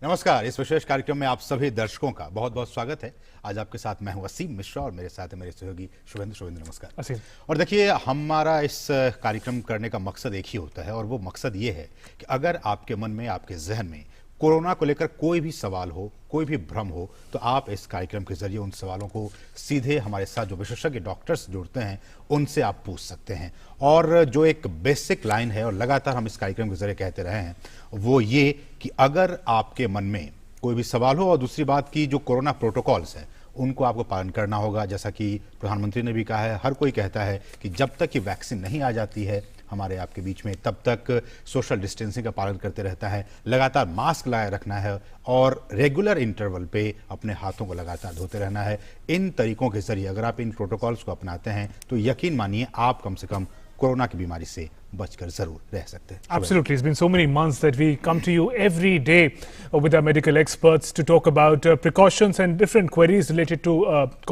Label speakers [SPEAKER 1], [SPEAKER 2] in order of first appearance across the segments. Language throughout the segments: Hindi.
[SPEAKER 1] नमस्कार। इस विशेष कार्यक्रम में आप सभी दर्शकों का बहुत बहुत स्वागत है। आज आपके साथ मैं हूं असीम मिश्रा और मेरे साथ है मेरे सहयोगी शुभेंद्र। नमस्कार
[SPEAKER 2] असीम।
[SPEAKER 1] और देखिए, हमारा इस कार्यक्रम करने का मकसद एक ही होता है और वो मकसद ये है कि अगर आपके मन में, आपके जहन में कोरोना को लेकर कोई भी सवाल हो, कोई भी भ्रम हो, तो आप इस कार्यक्रम के जरिए उन सवालों को सीधे हमारे साथ जो विशेषज्ञ डॉक्टर्स जुड़ते हैं उनसे आप पूछ सकते हैं। और जो एक बेसिक लाइन है और लगातार हम इस कार्यक्रम के जरिए कहते रहे हैं वो ये कि अगर आपके मन में कोई भी सवाल हो, और दूसरी बात की जो कोरोना प्रोटोकॉल्स हैं उनको आपको पालन करना होगा। जैसा कि प्रधानमंत्री ने भी कहा है, हर कोई कहता है कि जब तक कि वैक्सीन नहीं आ जाती है हमारे आपके बीच में, तब तक सोशल डिस्टेंसिंग का पालन करते रहता है, लगातार मास्क लाए रखना है और रेगुलर इंटरवल पे अपने हाथों को लगातार धोते रहना है। इन तरीकों के जरिए अगर आप इन प्रोटोकॉल्स को अपनाते हैं तो यकीन मानिए आप कम से कम कोरोना की बीमारी से बचकर जरूर रह सकते हैं।
[SPEAKER 2] Absolutely. It's been so many months that we come to you every day with our medical experts to talk about precautions and different queries related to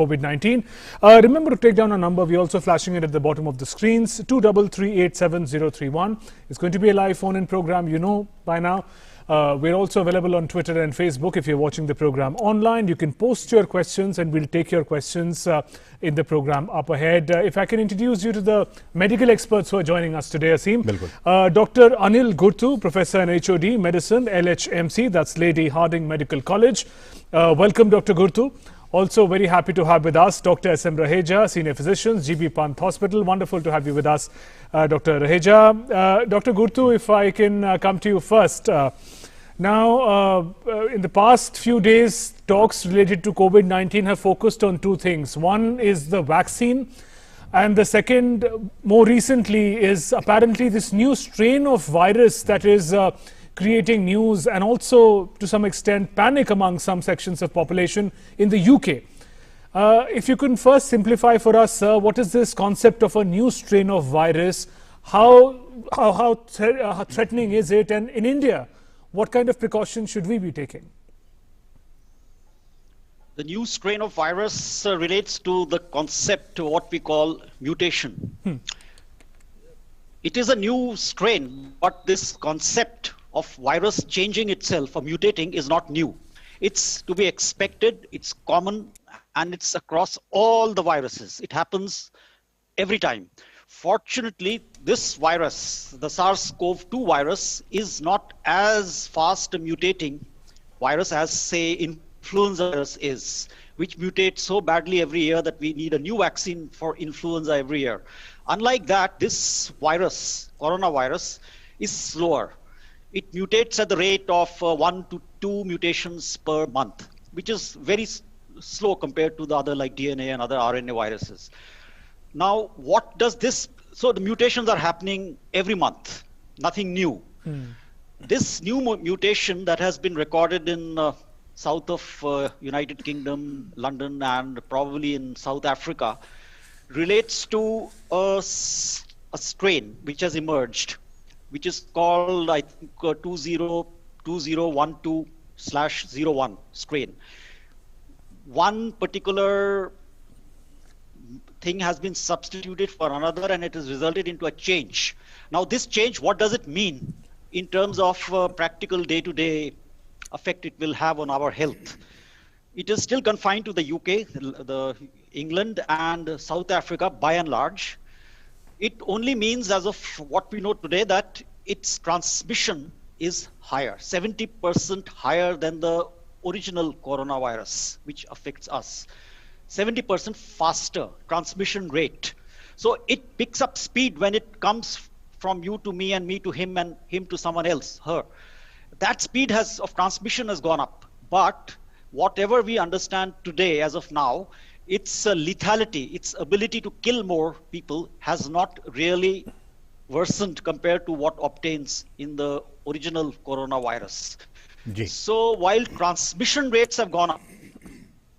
[SPEAKER 2] COVID-19. Remember to take down our number. We're also flashing it at the bottom of the screens. 23387031. It's going to be a live phone-in program, you know by now. We're also available on Twitter and Facebook. If you're watching the program online, you can post your questions and we'll take your questions in the program up ahead. If I can introduce you to the medical experts who are joining us today, Asim. Dr. Anil Gurtu, Professor and HOD, Medicine, LHMC, that's Lady Harding Medical College. Welcome, Dr. Gurtu. Also very happy to have with us Dr. S.M. Raheja, Senior Physician, GB Pant Hospital. Wonderful to have you with us, Dr. Raheja. Dr. Gurtu, if I can come to you first. Now, in the past few days, talks related to COVID-19 have focused on two things. One is the vaccine, and the second, more recently, is apparently this new strain of virus that is creating news and also, to some extent, panic among some sections of population in the UK. If you can first simplify for us, sir, what is this concept of a new strain of virus? How threatening is it? And in India, what kind of precautions should we be taking?
[SPEAKER 3] The new strain of virus relates to the concept of what we call mutation. It is a new strain, but this concept of virus changing itself or mutating is not new. It's to be expected, it's common, and it's across all the viruses. It happens every time. Fortunately, this virus, the SARS-CoV-2 virus, is not as fast a mutating virus as, say, influenza virus is, which mutates so badly every year that we need a new vaccine for influenza every year. Unlike that, this virus, coronavirus, is slower. It mutates at the rate of 1 to 2 mutations per month, which is very slow compared to the other like DNA and other RNA viruses. Now, what does this, so the mutations are happening every month, nothing new. This new mutation that has been recorded in south of United Kingdom, London, and probably in South Africa relates to a strain which has emerged, which is called, I think, 2012/01 strain. One particular thing has been substituted for another and it has resulted into a change. Now this change, what does it mean in terms of practical day-to-day effect it will have on our health? It is still confined to the UK, the England and South Africa by and large. It only means, as of what we know today, that its transmission is higher, 70% higher than the original coronavirus, which affects us. 70% faster transmission rate. So it picks up speed when it comes from you to me and me to him and him to someone else, her. That speed of transmission has gone up. But whatever we understand today, as of now, its lethality, its ability to kill more people has not really worsened compared to what obtains in the original coronavirus. So while transmission rates have gone up,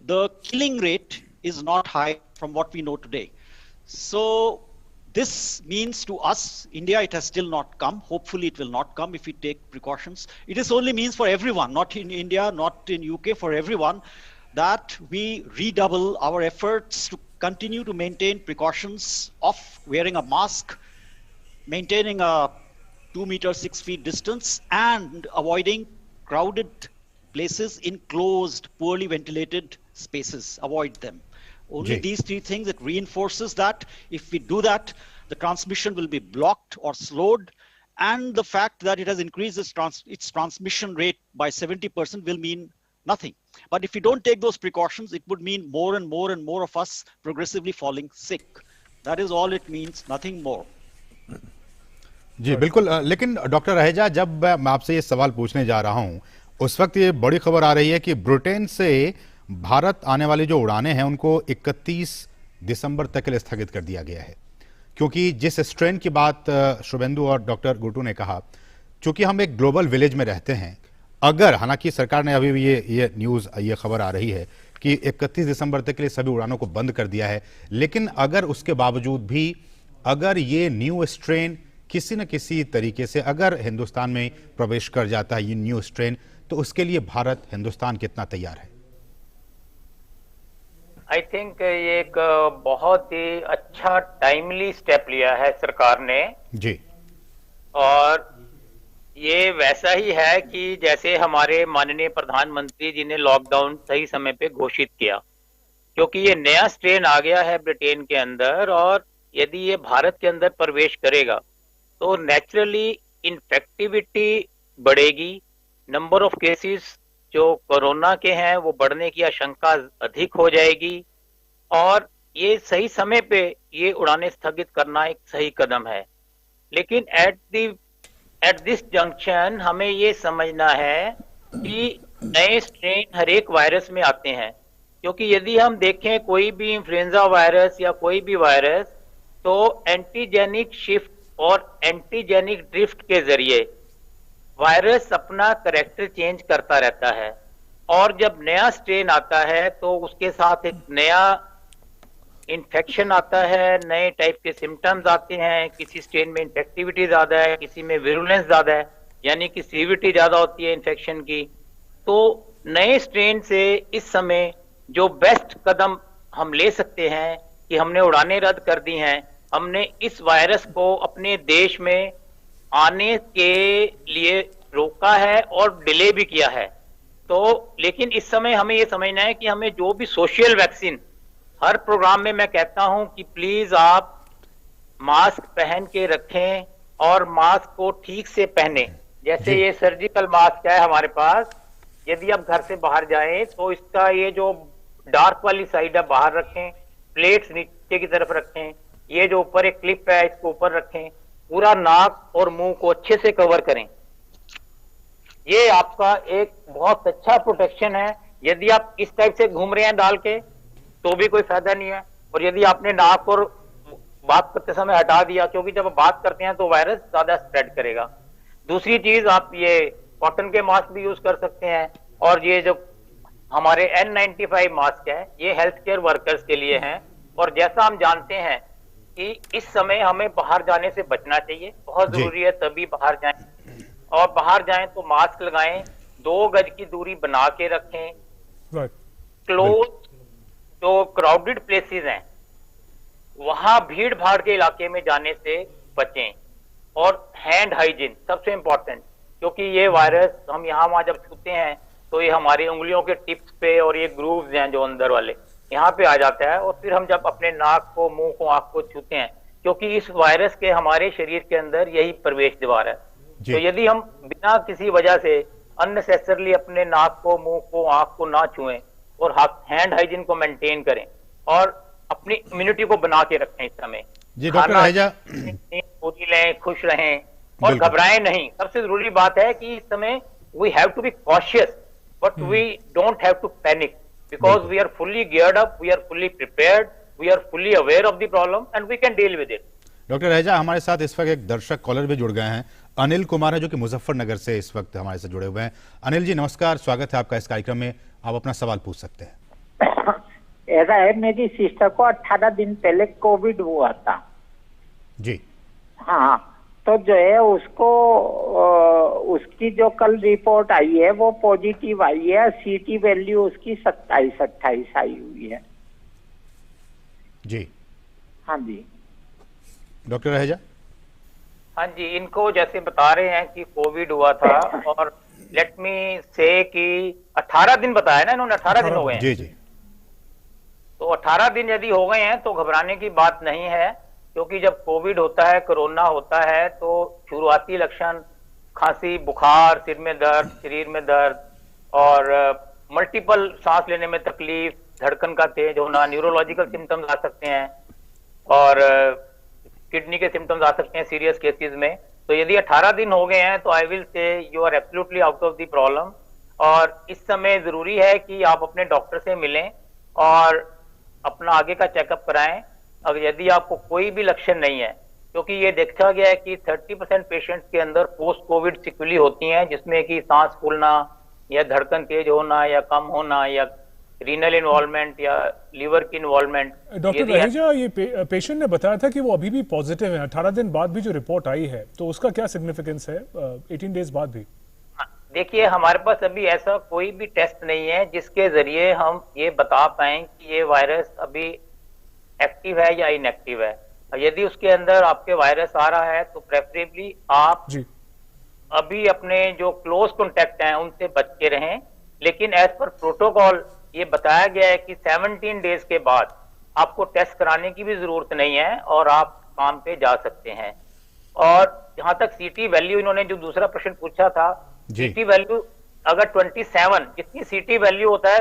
[SPEAKER 3] the killing rate is not high from what we know today. So this means to us, India, it has still not come. Hopefully it will not come if we take precautions. It is only means for everyone, not in India, not in UK, for everyone, that we redouble our efforts to continue to maintain precautions of wearing a mask, maintaining a 2 meter 6 feet distance, and avoiding crowded places in closed, poorly ventilated spaces. Avoid them. Only
[SPEAKER 1] Ji.
[SPEAKER 3] these three things, it reinforces that. If we do that, the transmission will be blocked or slowed. And the fact that it has increased its transmission rate by 70% will mean nothing. But if we don't take those precautions, it would mean more and more and more of us progressively falling sick. That is all it means, nothing more.
[SPEAKER 1] जी बिल्कुल, लेकिन डॉक्टर रहेजा, जब मैं आपसे ये सवाल पूछने जा रहा हूं, उस वक्त ये बड़ी खबर आ रही है कि ब्रिटेन से भारत आने वाली जो उड़ानें हैं उनको 31 दिसंबर तक के लिए स्थगित कर दिया गया है, क्योंकि जिस स्ट्रेन की बात शुभेंदु और डॉक्टर गुटू ने कहा, चूंकि हम एक ग्लोबल विलेज में रहते हैं, अगर, हालांकि सरकार ने अभी भी ये न्यूज़, ये खबर आ रही है कि 31 दिसंबर तक के लिए सभी उड़ानों को बंद कर दिया है, लेकिन अगर उसके बावजूद भी अगर ये न्यू स्ट्रेन किसी न किसी तरीके से अगर हिंदुस्तान में प्रवेश कर जाता है, ये न्यू स्ट्रेन, तो उसके लिए भारत, हिंदुस्तान कितना तैयार है?
[SPEAKER 4] आई थिंक ये एक बहुत ही अच्छा टाइमली स्टेप लिया है सरकार ने
[SPEAKER 1] जी।
[SPEAKER 4] और ये वैसा ही है कि जैसे हमारे माननीय प्रधानमंत्री जी ने लॉकडाउन सही समय पे घोषित किया, क्योंकि ये नया स्ट्रेन आ गया है ब्रिटेन के अंदर, और यदि ये भारत के अंदर प्रवेश करेगा तो नेचुरली इन्फेक्टिविटी बढ़ेगी, नंबर ऑफ केसेस जो कोरोना के हैं वो बढ़ने की आशंका अधिक हो जाएगी, और ये सही समय पे ये उड़ानें स्थगित करना एक सही कदम है। लेकिन एट दिस जंक्शन हमें ये समझना है कि नए स्ट्रेन हर एक वायरस में आते हैं, क्योंकि यदि हम देखें कोई भी इन्फ्लुएंजा वायरस या कोई भी वायरस, तो एंटीजेनिक शिफ्ट और एंटीजेनिक ड्रिफ्ट के जरिए वायरस अपना करैक्टर चेंज करता रहता है, और जब नया स्ट्रेन आता है तो उसके साथ एक नया इन्फेक्शन आता है, नए टाइप के सिम्टम्स आते हैं। किसी स्ट्रेन में इन्फेक्टिविटी ज्यादा है, किसी में विरुलेंस ज्यादा है, यानी कि सीविटी ज्यादा होती है इन्फेक्शन की। तो नए स्ट्रेन से इस समय जो बेस्ट कदम हम ले सकते हैं कि हमने उड़ानें रद्द कर दी हैं, हमने इस वायरस को अपने देश में आने के लिए रोका है और डिले भी किया है। तो लेकिन इस समय हमें ये समझना है कि हमें जो भी सोशल वैक्सीन, हर प्रोग्राम में मैं कहता हूं कि प्लीज आप मास्क पहन के रखें और मास्क को ठीक से पहने। जैसे ये सर्जिकल मास्क है हमारे पास, यदि आप घर से बाहर जाएं तो इसका ये जो डार्क वाली साइड है बाहर रखें, प्लेट्स नीचे की तरफ रखें, ये जो ऊपर एक क्लिप है इसको ऊपर रखें, पूरा नाक और मुंह को अच्छे से कवर करें। ये आपका एक बहुत अच्छा प्रोटेक्शन है। यदि आप इस टाइप से घूम रहे हैं डाल के तो भी कोई फायदा नहीं है, और यदि आपने नाक और बात करते समय हटा दिया, क्योंकि जब आप बात करते हैं तो वायरस ज्यादा स्प्रेड करेगा। दूसरी चीज, आप ये कॉटन के मास्क भी यूज कर सकते हैं, और ये जो हमारे N95 मास्क है ये हेल्थ केयर वर्कर्स के लिए हैं। और जैसा हम जानते हैं कि इस समय हमें बाहर जाने से बचना चाहिए, बहुत जरूरी है, तभी बाहर जाएं, और बाहर जाएं तो मास्क लगाएं, 2 गज की दूरी बना के रखें, क्लोज जो क्राउडेड प्लेसेस हैं वहां भीड़ भाड़ के इलाके में जाने से बचें, और हैंड हाइजीन सबसे इंपॉर्टेंट, क्योंकि ये वायरस हम यहाँ वहां जब छूते हैं तो ये हमारी उंगलियों के टिप्स पे और ये ग्रूव्स हैं जो अंदर वाले यहाँ पे आ जाता है, और फिर हम जब अपने नाक को, मुंह को, आंख को छूते हैं, क्योंकि इस वायरस के हमारे शरीर के अंदर यही प्रवेश द्वार है। तो यदि हम बिना किसी वजह से अननेसेसरली अपने नाक को, मुंह को, आंख को ना छुएं और हैंड हाइजीन को मेंटेन करें और अपनी इम्यूनिटी को बना के रखें इस समय।
[SPEAKER 1] जी डॉक्टर रहेजा,
[SPEAKER 4] पूरी लें, खुश रहें और घबराएं नहीं। सबसे जरूरी बात है कि इस समय we have to be cautious but we don't have to panic, because we are fully geared up, we are fully prepared, we are fully aware of the problem and we can deal with it.
[SPEAKER 1] Doctor Raheja, हमारे साथ इस वक्त एक दर्शक कॉलर भी जुड़ गए हैं, अनिल कुमार है, जो कि मुजफ्फरनगर से इस वक्त हमारे साथ जुड़े हुए हैं। अनिल जी नमस्कार, स्वागत है आपका इस कार्यक्रम में, आप अपना सवाल पूछ सकते हैं।
[SPEAKER 5] ऐसा है, मेरी सिस्टर को 18 दिन पहले कोविड हुआ था
[SPEAKER 1] जी।
[SPEAKER 5] हाँ, तो जो है उसको उसकी जो कल रिपोर्ट आई है वो पॉजिटिव आई है, सीटी वैल्यू उसकी 27-28 आई हुई है
[SPEAKER 1] जी।
[SPEAKER 5] हाँ जी
[SPEAKER 1] डॉक्टर रहेजा।
[SPEAKER 4] हाँ जी, इनको जैसे बता रहे हैं कि कोविड हुआ था और लेट मी से कि 18 दिन बताया ना इन्होंने, 18 दिन हो गए हैं।
[SPEAKER 1] जी जी।
[SPEAKER 4] तो 18 दिन यदि हो गए हैं तो घबराने की बात नहीं है, क्योंकि जब कोविड होता है, कोरोना होता है, तो शुरुआती लक्षण खांसी, बुखार, सिर में दर्द, शरीर में दर्द और मल्टीपल सांस लेने में तकलीफ, धड़कन का तेज होना, न्यूरोलॉजिकल सिम्टम्स आ सकते हैं और किडनी के सिम्टम्स आ सकते हैं सीरियस केसेस में। तो यदि 18 दिन हो गए हैं तो I will say you are absolutely out of the problem. और इस समय जरूरी है कि आप अपने डॉक्टर से मिलें और अपना आगे का चेकअप कराएं अगर यदि आपको कोई भी लक्षण नहीं है, क्योंकि ये देखा गया है कि 30% पेशेंट्स के अंदर पोस्ट कोविड सिक्वेली होती हैं, जिसमें कि सांस फूलना या धड़कन तेज होना या कम होना या रीनल इन्वॉल्वमेंट या लीवर की इन्वॉल्वमेंट।
[SPEAKER 2] डॉक्टर रहेजा, ये पेशेंट ने बताया था कि वो अभी भी पॉजिटिव है, 18 दिन बाद भी जो रिपोर्ट आई है, तो उसका क्या सिग्निफिकेंस है 18 डेज बाद भी?
[SPEAKER 4] देखिए, हमारे पास अभी ऐसा कोई भी टेस्ट नहीं है जिसके जरिए हम ये बता पाएं कि ये वायरस अभी एक्टिव है या इनएक्टिव है। यदि उसके अंदर आपके वायरस आ रहा है तो प्रेफरेबली आप
[SPEAKER 2] जी
[SPEAKER 4] अभी अपने जो क्लोज कॉन्टेक्ट हैं उनसे बच के रहें, लेकिन एज पर प्रोटोकॉल ये बताया गया है कि 17 डेज के बाद आपको टेस्ट कराने की भी जरूरत नहीं है और आप काम पे जा सकते हैं। और जहां तक सीटी वैल्यू, इन्होंने जो दूसरा प्रश्न पूछा था, सीटी वैल्यू अगर 27, जितनी सीटी वैल्यू होता है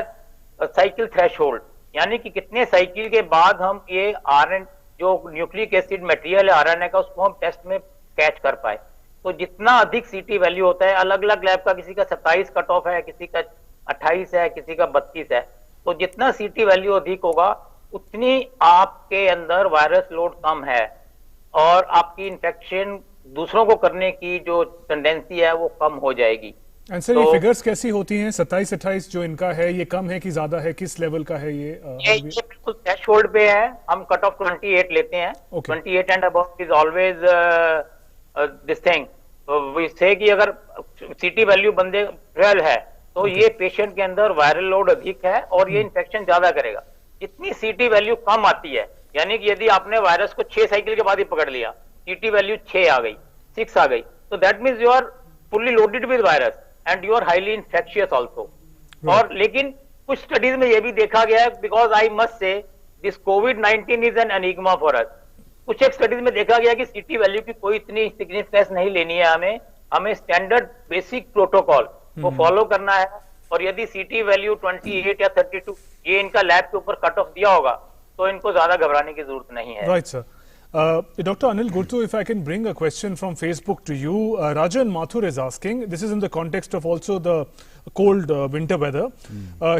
[SPEAKER 4] साइकिल थ्रेशोल्ड, यानी कि कितने साइकिल के बाद हम ये आरएन जो न्यूक्लिक एसिड मटेरियल है आरएनए का, उसको हम टेस्ट में कैच कर पाए। तो जितना अधिक सीटी वैल्यू होता है, अलग अलग लैब का, किसी का 27 कट ऑफ है, किसी का 28 है, किसी का 32 है, तो जितना सीटी वैल्यू अधिक होगा उतनी आपके अंदर वायरस लोड कम है और आपकी इन्फेक्शन दूसरों को करने की जो टेंडेंसी है वो कम हो जाएगी।
[SPEAKER 2] एंड सर, ये फिगर्स कैसी होती हैं? 27-28 जो इनका है, ये कम है कि ज्यादा है? किस लेवल का है ये?
[SPEAKER 4] ये बिल्कुल थ्रेशोल्ड पे है। हम कट ऑफ 28 लेते हैं। 28 and above is always this thing. We say कि अगर सीटी वैल्यू बंदे 12 है तो ये पेशेंट के अंदर वायरल लोड अधिक है और ये इन्फेक्शन ज्यादा करेगा। जितनी सीटी वैल्यू कम आती है, यानी कि यदि आपने वायरस को 6 साइकिल के बाद ही पकड़ लिया, सीटी वैल्यू 6 आ गई, 6 आ गई, तो that means you are fully loaded with virus and you are highly infectious also. और लेकिन कुछ स्टडीज में यह भी देखा गया है, because I must say this covid is an enigma for us. कुछ एक स्टडीज में देखा गया कि सीटी वैल्यू की कोई इतनी सिग्निफिकेंस नहीं लेनी है, हमें स्टैंडर्ड बेसिक प्रोटोकॉल को फॉलो करना है। और यदि सीटी वैल्यू 28 या 32 ये इनका लैब के ऊपर कट ऑफ दिया होगा तो इनको ज्यादा घबराने की जरूरत नहीं है।
[SPEAKER 2] Right sir. Dr. Anil Gurtu, if I can bring a question from Facebook to you. Rajan Mathur is asking, this is in the context of also the cold winter weather.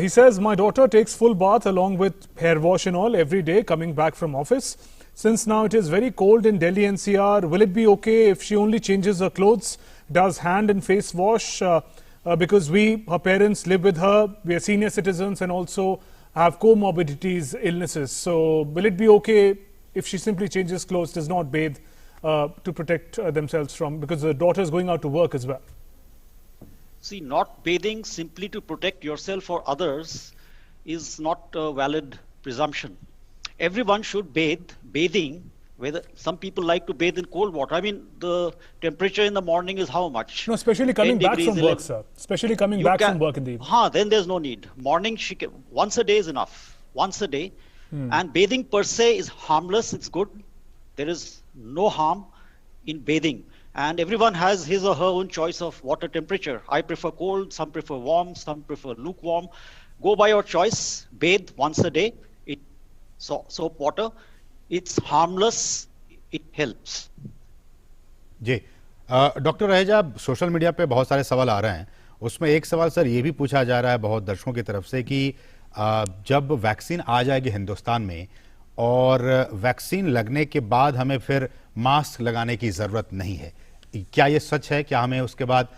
[SPEAKER 2] He says, my daughter takes full bath along with hair wash and all every day coming back from office. Since now it is very cold in Delhi NCR, will it be okay if she only changes her clothes, does hand and face wash? Because her parents live with her, we are senior citizens and also have comorbidities, illnesses. So will it be okay if she simply changes clothes, does not bathe to protect themselves from, because the daughter is going out to work as well?
[SPEAKER 3] See, not bathing simply to protect yourself or others is not a valid presumption. Everyone should bathe. Bathing, whether some people like to bathe in cold water. I mean, the temperature in the morning is how much?
[SPEAKER 2] No, especially coming back from
[SPEAKER 3] 11.
[SPEAKER 2] work, sir. Especially coming back from work in the evening.
[SPEAKER 3] Then there's no need. Morning, once a day is enough. Once a day. And bathing per se is harmless. It's good. There is no harm in bathing. And everyone has his or her own choice of water temperature. I prefer cold. Some prefer warm. Some prefer lukewarm. Go by your choice. Bathe once a day. Soap water. It's harmless. It helps.
[SPEAKER 1] जी डॉक्टर रहेजा, सोशल मीडिया पे बहुत सारे सवाल आ रहे हैं। उसमें एक सवाल सर ये भी पूछा जा रहा है बहुत दर्शकों की तरफ से कि जब वैक्सीन आ जाएगी हिंदुस्तान में और वैक्सीन लगने के बाद हमें फिर मास्क लगाने की ज़रूरत नहीं है, क्या ये सच है? क्या हमें उसके बाद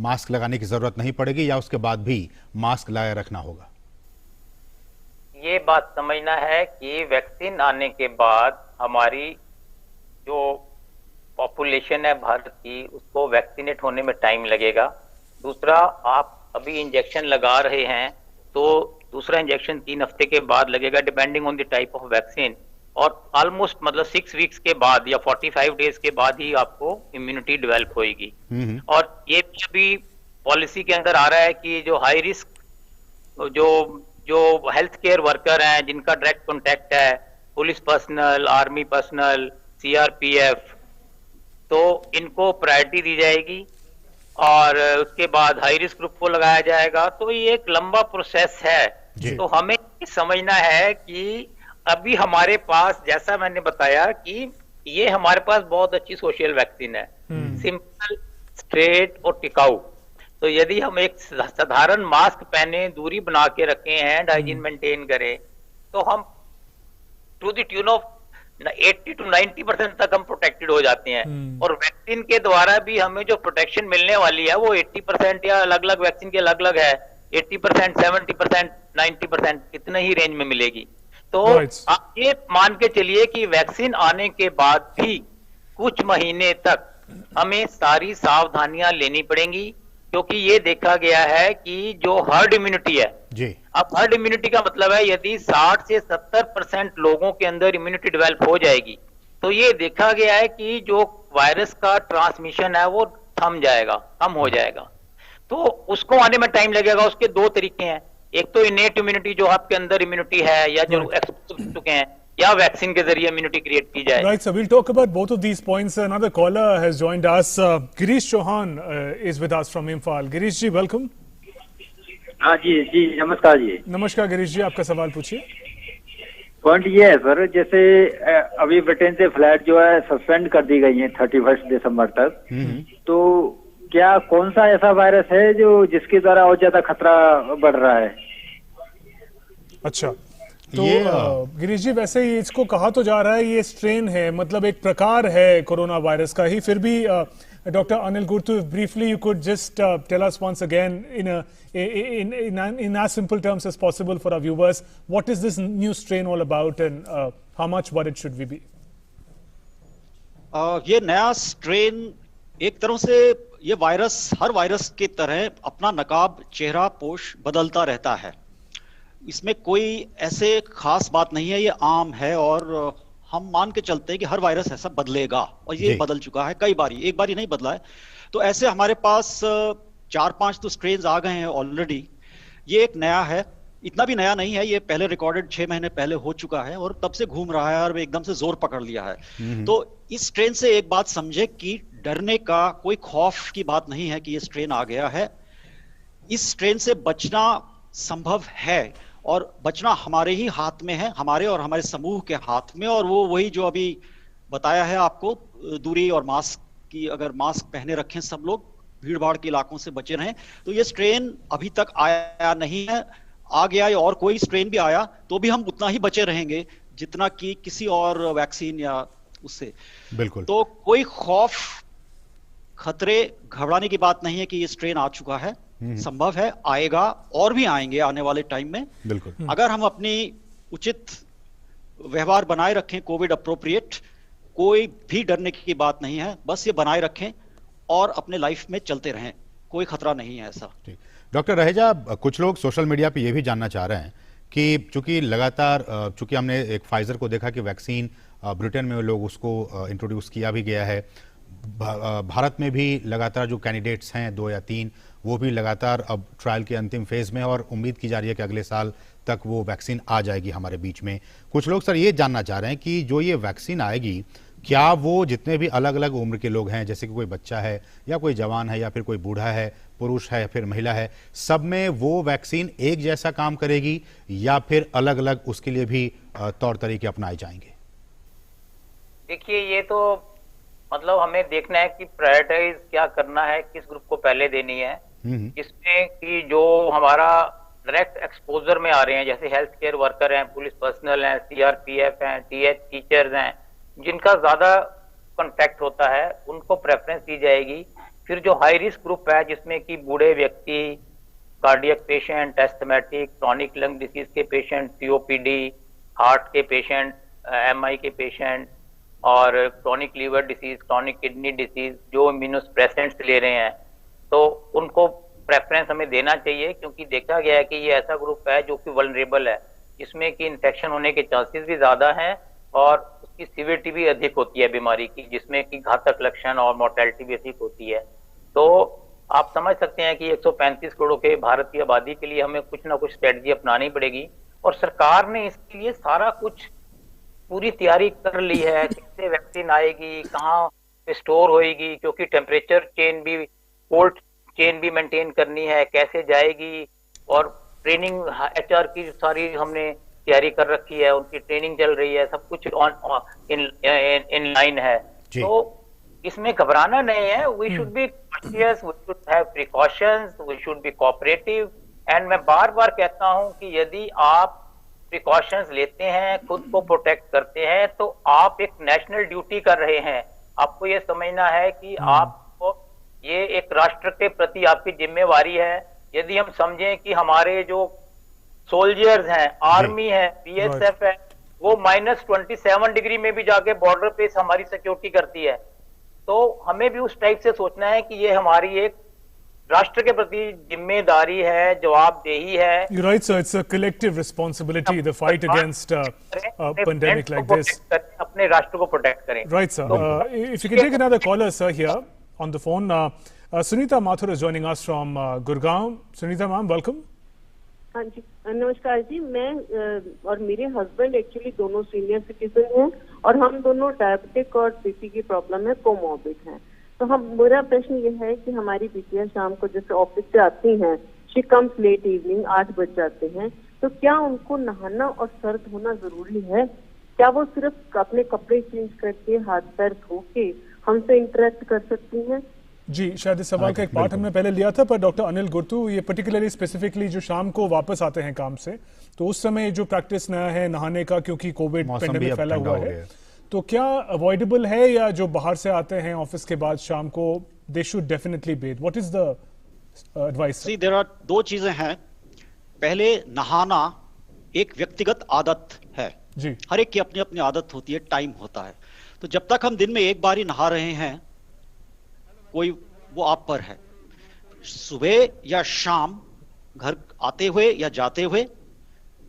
[SPEAKER 1] मास्क लगाने की ज़रूरत नहीं पड़ेगी या उसके बाद भी मास्क लगाए रखना होगा?
[SPEAKER 4] ये बात समझना है कि वैक्सीन आने के बाद हमारी जो पॉपुलेशन है भारत की, उसको वैक्सीनेट होने में टाइम लगेगा। दूसरा, आप अभी इंजेक्शन लगा रहे हैं तो दूसरा इंजेक्शन 3 हफ्ते के बाद लगेगा, depending on the type of vaccine. और ऑलमोस्ट मतलब 6 वीक्स के बाद या 45 डेज के बाद ही आपको इम्यूनिटी डेवलप होएगी। और ये भी अभी पॉलिसी के अंदर आ रहा है कि जो हाई रिस्क जो जो हेल्थ केयर वर्कर हैं, जिनका डायरेक्ट कॉन्टेक्ट है, police personal, army personnel, CRPF, तो इनको प्रायोरिटी दी जाएगी और उसके बाद हाई रिस्क ग्रुप को लगाया जाएगा। तो ये एक लंबा प्रोसेस है। तो हमें समझना है कि अभी हमारे पास, जैसा मैंने बताया कि ये हमारे पास बहुत अच्छी सोशल वैक्सीन है, सिंपल, स्ट्रेट और टिकाऊ। तो यदि हम एक साधारण मास्क पहने, दूरी बना के रखें, हैंड हाइजीन मेंटेन करें, तो हम to the tune of 80 to 90% तक हम प्रोटेक्टेड हो जाते हैं। और वैक्सीन के द्वारा भी हमें जो प्रोटेक्शन मिलने वाली है वो 80% या अलग अलग वैक्सीन के अलग अलग है, 80%, 70%, 90% इतने ही रेंज में मिलेगी। तो आप ये मान के चलिए कि वैक्सीन आने के बाद भी कुछ महीने तक हमें सारी सावधानियां लेनी पड़ेंगी, क्योंकि ये देखा गया है कि जो हर्ड इम्यूनिटी है जी, अब हर्ड इम्यूनिटी का मतलब है यदि 60 से 70% लोगों के अंदर इम्यूनिटी डेवलप हो जाएगी, तो ये देखा गया है कि जो वायरस का ट्रांसमिशन है वो थम जाएगा, कम हो जाएगा। तो उसको आने में टाइम लगेगा। उसके दो तरीके हैं, एक तो इनेट इम्यूनिटी जो आपके अंदर इम्यूनिटी है या जो एक्सपोज हो चुके हैं, या वैक्सीन के जरिए इम्यूनिटी क्रिएट की जाए।
[SPEAKER 2] Right, so we'll talk about both of these points. Another caller has joined us. Girish Chauhan is with us from Imphal. Girish ji, welcome.
[SPEAKER 6] हाँ जी जी, नमस्कार जी।
[SPEAKER 2] नमस्कार गिरीश जी, आपका सवाल पूछिए।
[SPEAKER 6] पॉइंट ये है सर, जैसे अभी ब्रिटेन से फ्लाइट जो है सस्पेंड कर दी गई है 31 दिसंबर तक, तो क्या कौन सा ऐसा वायरस है जो जिसके द्वारा और ज्यादा खतरा बढ़ रहा है?
[SPEAKER 2] अच्छा, तो गिरीश जी, वैसे ही इसको कहा तो जा रहा है ये स्ट्रेन है, मतलब एक प्रकार है कोरोना वायरस का ही। फिर भी doctor Anil Gurtu, briefly you could just tell us once again in as simple terms as possible for our viewers, what is this new strain all about and how much worried should we be?
[SPEAKER 3] ये नया स्ट्रेन एक तरह से ये वायरस हर वायरस की तरह अपना नकाब, चेहरा, पोश बदलता रहता है। इसमें कोई ऐसे खास बात नहीं है, ये आम है और हम मान के चलते हैं कि हर वायरस ऐसा बदलेगा, और ये बदल चुका है कई बारी, एक बार ही नहीं बदला है। तो ऐसे हमारे पास 4-5 तो स्ट्रेन्स आ गए हैं ऑलरेडी। ये एक नया है, इतना भी नया नहीं है, ये पहले रिकॉर्डेड 6 महीने पहले हो चुका है और तब से घूम रहा है और एकदम से जोर पकड़ लिया है। तो इस स्ट्रेन से एक बात समझे कि डरने का, कोई खौफ की बात नहीं है कि ये स्ट्रेन आ गया है। इस स्ट्रेन से बचना संभव है और बचना हमारे ही हाथ में है, हमारे और हमारे समूह के हाथ में। और वो वही जो अभी बताया है आपको, दूरी और मास्क की, अगर मास्क पहने रखें सब लोग, भीड़ भाड़ के इलाकों से बचे रहें, तो ये स्ट्रेन अभी तक आया नहीं है। आ गया या और कोई स्ट्रेन भी आया तो भी हम उतना ही बचे रहेंगे जितना कि किसी और वैक्सीन या उससे।
[SPEAKER 1] बिल्कुल।
[SPEAKER 3] तो कोई खौफ, खतरे, घबराने की बात नहीं है कि ये स्ट्रेन आ चुका है, संभव है आएगा और भी आएंगे आने वाले टाइम में।
[SPEAKER 1] बिल्कुल।
[SPEAKER 3] अगर हम अपनी उचित व्यवहार बनाए रखें, कोविड अप्रोप्रिएट, कोई भी डरने की बात नहीं है, बस ये बनाए रखें और अपने लाइफ में चलते रहें, कोई खतरा नहीं है ऐसा।
[SPEAKER 1] डॉक्टर रहेजा, कुछ लोग सोशल मीडिया पे ये भी जानना चाह रहे हैं कि चूंकि लगातार, चूंकि हमने एक फाइजर को देखा कि वैक्सीन ब्रिटेन में लोग उसको इंट्रोड्यूस किया भी गया है, भारत में भी लगातार जो कैंडिडेट्स हैं 2 या 3, वो भी लगातार अब ट्रायल के अंतिम फेज में, और उम्मीद की जा रही है कि अगले साल तक वो वैक्सीन आ जाएगी हमारे बीच में। कुछ लोग सर ये जानना चाह रहे हैं कि जो ये वैक्सीन आएगी, क्या वो जितने भी अलग अलग उम्र के लोग हैं, जैसे कि कोई बच्चा है या कोई जवान है या फिर कोई बूढ़ा है, पुरुष है या फिर महिला है, सब में वो वैक्सीन एक जैसा काम करेगी या फिर अलग अलग उसके लिए भी तौर तरीके अपनाए जाएंगे?
[SPEAKER 4] देखिए, ये तो मतलब हमें देखना है कि प्रायोरिटाइज क्या करना है, किस ग्रुप को पहले देनी है, जिसमें कि जो हमारा डायरेक्ट एक्सपोजर में आ रहे हैं, जैसे हेल्थ केयर वर्कर हैं, पुलिस पर्सनल हैं, सीआरपीएफ हैं, टीचर्स हैं, जिनका ज्यादा कांटेक्ट होता है, उनको प्रेफरेंस दी जाएगी। फिर जो हाई रिस्क ग्रुप है, जिसमें कि बूढ़े व्यक्ति, cardiac patient, asthmatic, chronic lung disease के पेशेंट, सीओपीडी, हार्ट के पेशेंट, एमआई के पेशेंट, और chronic liver disease, chronic kidney disease, जो इम्यूनोसप्रेसेंट्स ले रहे हैं, तो उनको प्रेफरेंस हमें देना चाहिए, क्योंकि देखा गया है कि ये ऐसा ग्रुप है जो कि वल्नरेबल है, जिसमें कि इन्फेक्शन होने के चांसेस भी ज्यादा हैं और उसकी सिवियरिटी भी अधिक होती है बीमारी की, जिसमें कि घातक लक्षण और मोर्टेलिटी भी अधिक होती है। तो आप समझ सकते हैं कि 135 करोड़ के भारत की आबादी के लिए हमें कुछ ना कुछ स्ट्रेटजी अपनानी पड़ेगी, और सरकार ने इसके लिए सारा कुछ पूरी तैयारी कर ली है। कैसे वैक्सीन आएगी, कहाँ पे स्टोर होएगी, क्योंकि टेम्परेचर चेन भी, कोल्ड चेन भी मेंटेन करनी है, कैसे जाएगी, और ट्रेनिंग HR की सारी हमने तैयारी कर रखी है, उनकी ट्रेनिंग चल रही है, सब कुछ इन लाइन है। तो इसमें घबराना नहीं है। We should be cautious, we should have precautions, we should be cooperative. And मैं बार बार कहता हूं कि यदि आप प्रिकॉशंस लेते हैं, खुद को प्रोटेक्ट करते हैं, तो आप एक नेशनल ड्यूटी कर रहे हैं। आपको ये समझना है कि आपको ये एक राष्ट्र के प्रति आपकी जिम्मेवारी है। यदि हम समझें कि हमारे जो सोल्जर्स हैं, आर्मी है, BSF है, वो -27 डिग्री में भी जाके बॉर्डर पे हमारी सिक्योरिटी करती है, तो हमें भी उस टाइप से सोचना है कि ये हमारी एक राष्ट्र के प्रति जिम्मेदारी है, जवाबदेही है।
[SPEAKER 2] You're right, sir. It's a collective responsibility, the fight against a pandemic like this.
[SPEAKER 4] अपने राष्ट्र को प्रोटेक्ट करें।
[SPEAKER 2] Right, sir. If you can take another caller, sir, here on the phone. Sunita Mathur is joining us from Gurgaon. Sunita ma'am, welcome.
[SPEAKER 7] हाँ जी, नमस्कार जी। मैं और मेरे हस्बैंड एक्चुअली दोनों सीनियर सिटीजन हैं, और हम दोनों डायबिटिक और बीपी की प्रॉब्लम है, कोमॉर्बिड है। तो मेरा प्रश्न ये है कि हमारी बिटिया शाम को जैसे ऑफिस से आती हैं, शी कम्स लेट इवनिंग, 8 बज जाते हैं, तो क्या उनको नहाना और सर्द होना जरूरी है? क्या वो सिर्फ अपने कपड़े चेंज करके, हाथ पैर धो के हमसे इंटरेक्ट कर सकती हैं?
[SPEAKER 2] जी, शायद इस सवाल का एक पार्ट हमने पहले लिया था, पर डॉक्टर अनिल गुर्तू, ये पर्टिकुलरली स्पेसिफिकली जो शाम को वापस आते हैं काम से, तो उस समय जो प्रैक्टिस नया है नहाने का, क्योंकि कोविड पेंडेमिक फैला हुआ है, तो क्या अवॉइडेबल है, या जो बाहर से आते हैं ऑफिस के बाद शाम को, they should definitely bathe? What is the advice?
[SPEAKER 3] See, there are 2 चीजें हैं। पहले, नहाना एक व्यक्तिगत आदत है जी, हर एक की अपनी अपनी आदत होती है, टाइम होता है। तो जब तक हम दिन में एक बार ही नहा रहे हैं, कोई वो आप पर है। सुबह या शाम, घर आते हुए या जाते हुए,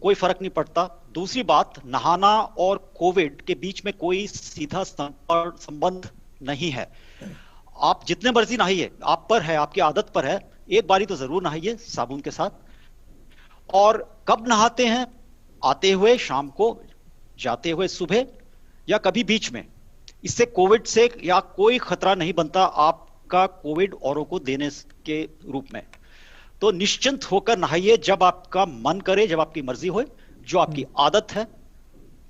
[SPEAKER 3] कोई फर्क नहीं पड़ता। दूसरी बात, नहाना और कोविड के बीच में कोई सीधा संबंध नहीं है। आप जितने मर्जी नहाइए, आप पर है, आपकी आदत पर है। एक बारी तो जरूर नहाइए साबुन के साथ। और कब नहाते हैं? आते हुए, शाम को, जाते हुए सुबह, या कभी बीच में। इससे कोविड से या कोई खतरा नहीं बनता आपका कोविड औरों को देने के रूप में। तो निश्चिंत होकर नहाइए, जब आपका मन करे, जब आपकी मर्जी हो, जो आपकी आदत है,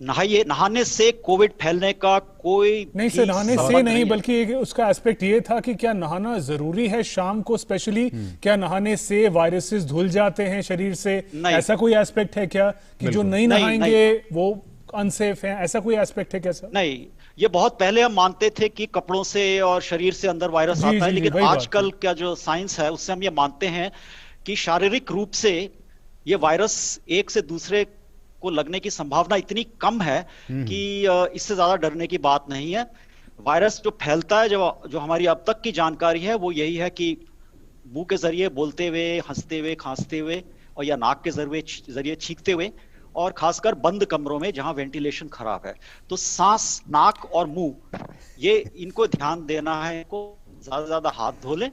[SPEAKER 3] नहाइए। नहाने से कोविड फैलने का कोई
[SPEAKER 2] नहीं सर, नहाने से नहीं, बल्कि उसका एस्पेक्ट ये था कि क्या नहाना जरूरी है शाम को स्पेशली? क्या नहाने से वायरसेस धुल जाते हैं शरीर से? ऐसा कोई एस्पेक्ट है क्या कि जो नहीं नहाएंगे वो अनसेफ है? ऐसा कोई एस्पेक्ट है क्या सर?
[SPEAKER 3] नहीं, ये बहुत पहले हम मानते थे कि कपड़ों से और शरीर से अंदर वायरस आता है, लेकिन आजकल का जो साइंस है उससे हम ये मानते हैं कि शारीरिक रूप से ये वायरस एक से दूसरे को लगने की संभावना इतनी कम है कि इससे ज्यादा डरने की बात नहीं है। वायरस जो फैलता है, जो हमारी अब तक की जानकारी है, वो यही है कि मुंह के जरिए बोलते हुए, हंसते हुए, खांसते हुए, और या नाक के जरिए छींकते हुए, और खासकर बंद कमरों में जहां वेंटिलेशन खराब है। तो सांस, नाक और मुंह, ये इनको ध्यान देना है। इनको ज्यादा से ज्यादा हाथ धो लें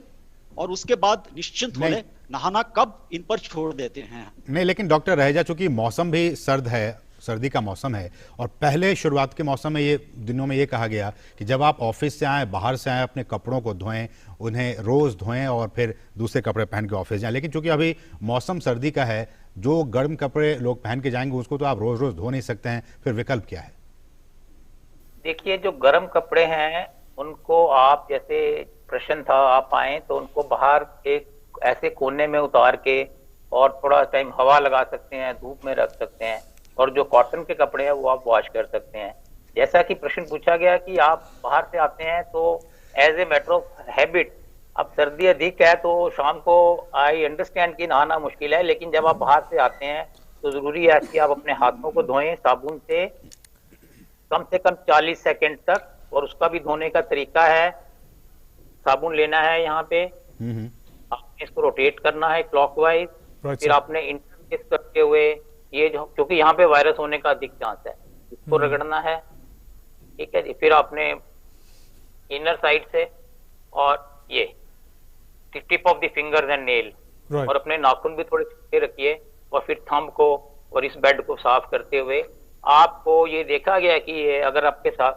[SPEAKER 3] और उसके बाद निश्चिंत हो लें। नहाना कब इन पर छोड़ देते हैं।
[SPEAKER 1] नहीं, लेकिन डॉक्टर रहेजा, चूंकि मौसम भी सर्द है, सर्दी का मौसम है, और पहले शुरुआत के मौसम में, ये दिनों में ये कहा गया कि जब आप ऑफिस से आए, बाहर से आए, अपने कपड़ों को धोएं, उन्हें रोज धोएं और फिर दूसरे कपड़े पहन के ऑफिस जाएं। लेकिन चूंकि अभी मौसम सर्दी का है, जो गर्म कपड़े लोग पहन के जाएंगे उसको तो आप रोज रोज धो नहीं सकते हैं, फिर विकल्प क्या है?
[SPEAKER 4] देखिए, जो गर्म कपड़े हैं उनको आप, जैसे प्रश्न था, आप आए तो उनको बाहर एक ऐसे कोने में उतार के और थोड़ा टाइम हवा लगा सकते हैं, धूप में रख सकते हैं, और जो कॉटन के कपड़े हैं वो आप वॉश कर सकते हैं। जैसा कि प्रश्न पूछा गया कि आप बाहर से आते हैं, तो as a matter of habit, अब सर्दी अधिक है तो शाम को आई अंडरस्टैंड कि नहाना मुश्किल है, लेकिन जब आप बाहर से आते हैं तो जरूरी है कि आप अपने हाथों को धोएं साबुन से कम 40 सेकंड तक, और उसका भी धोने का तरीका है, साबुन लेना है यहाँ पे, आपने इसको रोटेट करना है क्लॉकवाइज, फिर आपने इंटरफेस करते हुए, ये जो, क्योंकि यहाँ पे वायरस होने का अधिक चांस है, इसको रगड़ना है, ठीक है जी। फिर आपने इनर साइड से और ये tip of the fingers and nail,
[SPEAKER 2] Right.
[SPEAKER 4] और अपने नाखून भी थोड़े छोटे रखिए, और फिर थंब को और इस बेड को साफ करते हुए आपको ये देखा गया कि ये अगर आपके साथ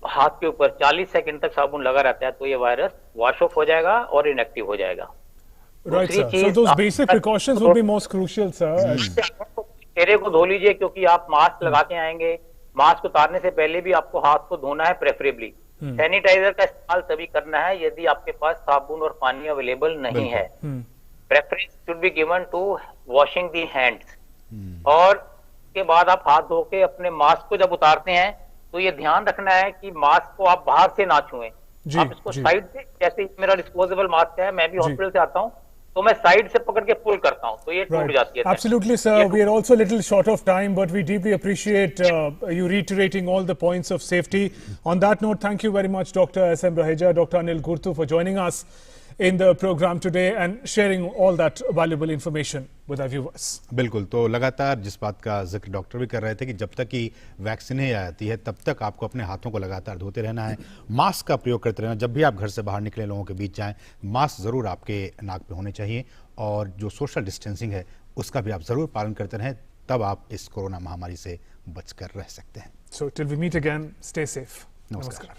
[SPEAKER 4] हाथ के ऊपर 40 सेकंड तक साबुन लगा रहता है तो ये वायरस वॉश ऑफ हो जाएगा और इनएक्टिव हो जाएगा।
[SPEAKER 2] Right,
[SPEAKER 4] दूसरी
[SPEAKER 2] sir. So
[SPEAKER 4] चीज,
[SPEAKER 2] those
[SPEAKER 4] आप-
[SPEAKER 2] basic precautions would be most crucial, sir.
[SPEAKER 4] चेहरे को धो लीजिए, क्योंकि आप मास्क लगा के आएंगे। मास्क उतारने से पहले भी आपको हाथ को धोना है प्रेफरेबली। सैनिटाइजर का इस्तेमाल तभी करना है यदि आपके पास साबुन और पानी अवेलेबल नहीं है। Preference should be given to washing the hands. और के बाद आप हाथ धो के अपने मास्क को जब उतारते हैं तो ये ध्यान रखना है कि मास्क को आप बाहर से ना छुएं।
[SPEAKER 2] जी,
[SPEAKER 4] आप इसको
[SPEAKER 2] जी।
[SPEAKER 4] साइड से, जैसे मेरा डिस्पोजेबल मास्क है, मैं भी
[SPEAKER 2] जी।
[SPEAKER 4] हॉस्पिटल से आता हूँ तो मैं साइड से पकड़ के पुल करता हूँ तो ये टूट जाती है।
[SPEAKER 2] Absolutely, sir. We are also a little short of time, but we deeply appreciate you reiterating all the points of safety. On that note, thank you very much, Dr. S.M. Raheja, Dr. Anil Gurtu, for joining us in the program today and sharing all that valuable information with our viewers.
[SPEAKER 1] बिल्कुल, तो लगातार जिस बात का जिक्र डॉक्टर भी कर रहे थे कि जब तक कि वैक्सीन नहीं आती है तब तक आपको अपने हाथों को लगातार धोते रहना है, मास्क का प्रयोग करते रहना। जब भी आप घर से बाहर निकले, लोगों के बीच जाएं, मास्क ज़रूर आपके नाक पे होने चाहिए, और जो सोशल डिस्टेंसिंग है उसका भी आप ज़रूर पालन करते रहें, तब आप इस कोरोना महामारी से बचकर रह सकते हैं।
[SPEAKER 2] So till we meet again, stay safe.
[SPEAKER 1] नमस्कार।
[SPEAKER 2] Namaskar.